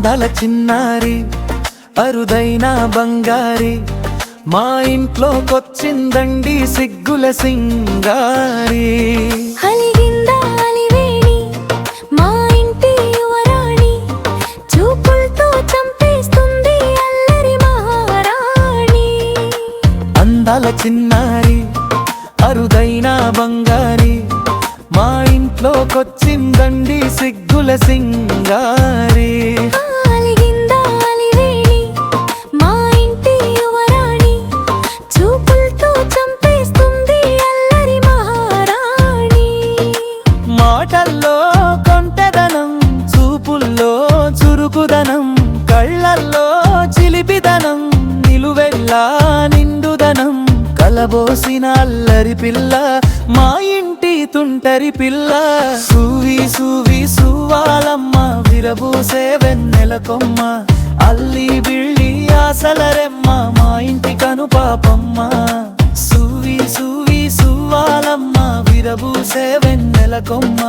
అందాల చిన్నారి అరుదైన బంగారి మా ఇంట్లోకొచ్చిందండి సిగ్గుల సింగారి. మా ఇంటి యువరాణి చూపులతో చంపేస్తుంది అల్లరి మహారాణి. అందాల చిన్నారి అరుదైన బంగారి మా ఇంట్లోకొచ్చిందండి సిగ్గుల సింగారి. మా ఇంటి యువరాణి చూపులతో చంపేస్తుంది అల్లరి మహారాణి. మాటల్లో కొంటెదనం, చూపుల్లో చురుకుదనం, కళ్ళల్లో చిలిపిదనం, నిలువెల్లా నిండుదనం కలబోసిన అల్లరి పిల్ల మా ఇంటి తుంటరి పిల్ల. సూవి సూవి సువ్వాలమ్మ విరబూసే వెన్నెల కొమ్మ, అల్లి బిళ్ళి ఆసలరెమ్మ మా ఇంటి కను పాపమ్మ. సూవి సూవి సువ్వాలమ్మ విరబూసే వెన్నెల కొమ్మ,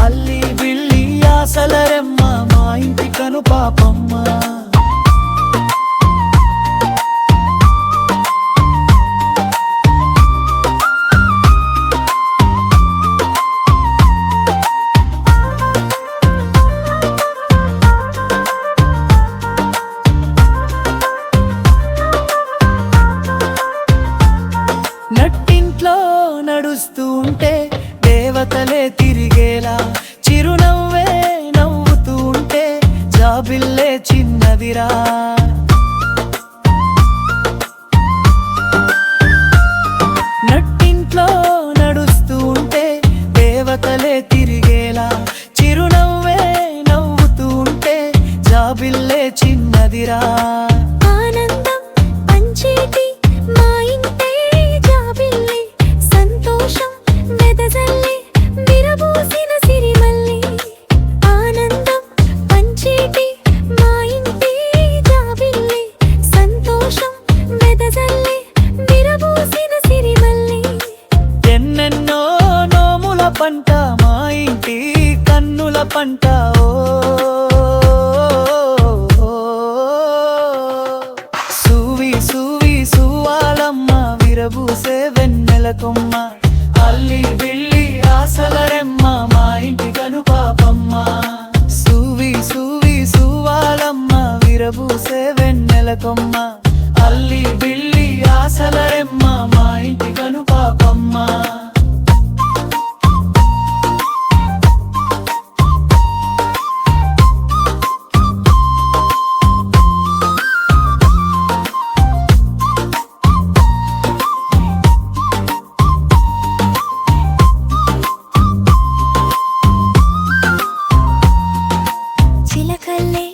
అల్లి బిళ్ళి ఆసలరెమ్మ మా ఇంటి కను పాపమ్మ. నట్టింట్లో నడుస్తూ ఉంటే దేవతలే తిరిగేలా, చిరునవ్వే నవ్వుతూ ఉంటే జాబిల్లే చిన్నదిరా. నట్టింట్లో నడుస్తూ ఉంటే దేవతలే తిరిగేలా, చిరునవ్వే నవ్వుతూ ఉంటే జాబిల్లే చిన్నదిరా. ఆనందం పంచేటి మా ఇంటే జాబిల్లి, సంతోషం వెదజల్లి విరబూసిన సిరిమల్లి. ఆనందం పంచేటి మా ఇంటే జాబిల్లి, సంతోషం వెదజల్లి విరబూసిన సిరిమల్లి. ఎన్నెన్నో నోముల పంట మా ఇంటి కన్నుల పంట. సూవి సూవి సువ్వాలమ్మ విరబూసే వెన్నెల కొమ్మ, అల్లి బిళ్ళి ఆసలరెమ్మ మా ఇంటి కను పాపమ్మ. సూవి సూవి సువ్వాలమ్మ విరబూసే వెన్నెల కొమ్మ, అల్లి బిళ్ళి ఆసలరెమ్మ మా ఇంటి కను పాపమ్మ. చిలకల్లే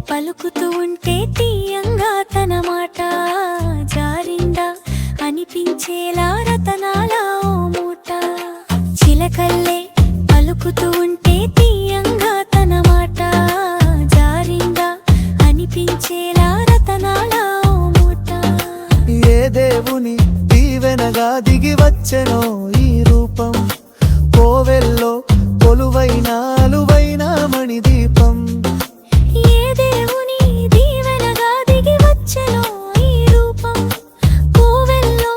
పలుకుతూ ఉంటే తీయంగా తన మాట, జారిందా అనిపించేలా రతనాల ఓ మూట. చిలకల్లే పలుకుతూ ఉంటే తీయంగా తన మాట, జారిందా అనిపించేలా రతనాల ఓ మూట. ఏ దేవుని దీవెనగా దిగి వచ్చెనో ఈ రూపం, కోవెల్లో కొలువైన అలువైన మణిదీపం. ఏ దేవుని దీవెనగా దిగి వచ్చెనో ఈ రూపం, కోవెల్లో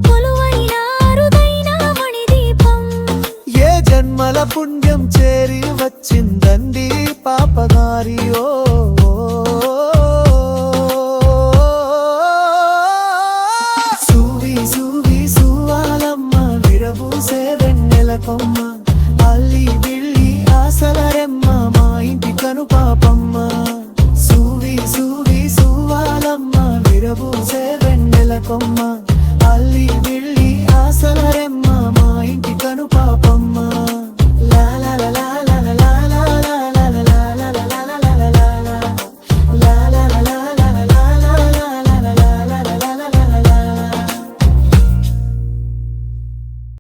కొలువైన అరుదైన మణిదీపం. ఏ జన్మల పుణ్యం చేరి వచ్చిందండి పాపగారి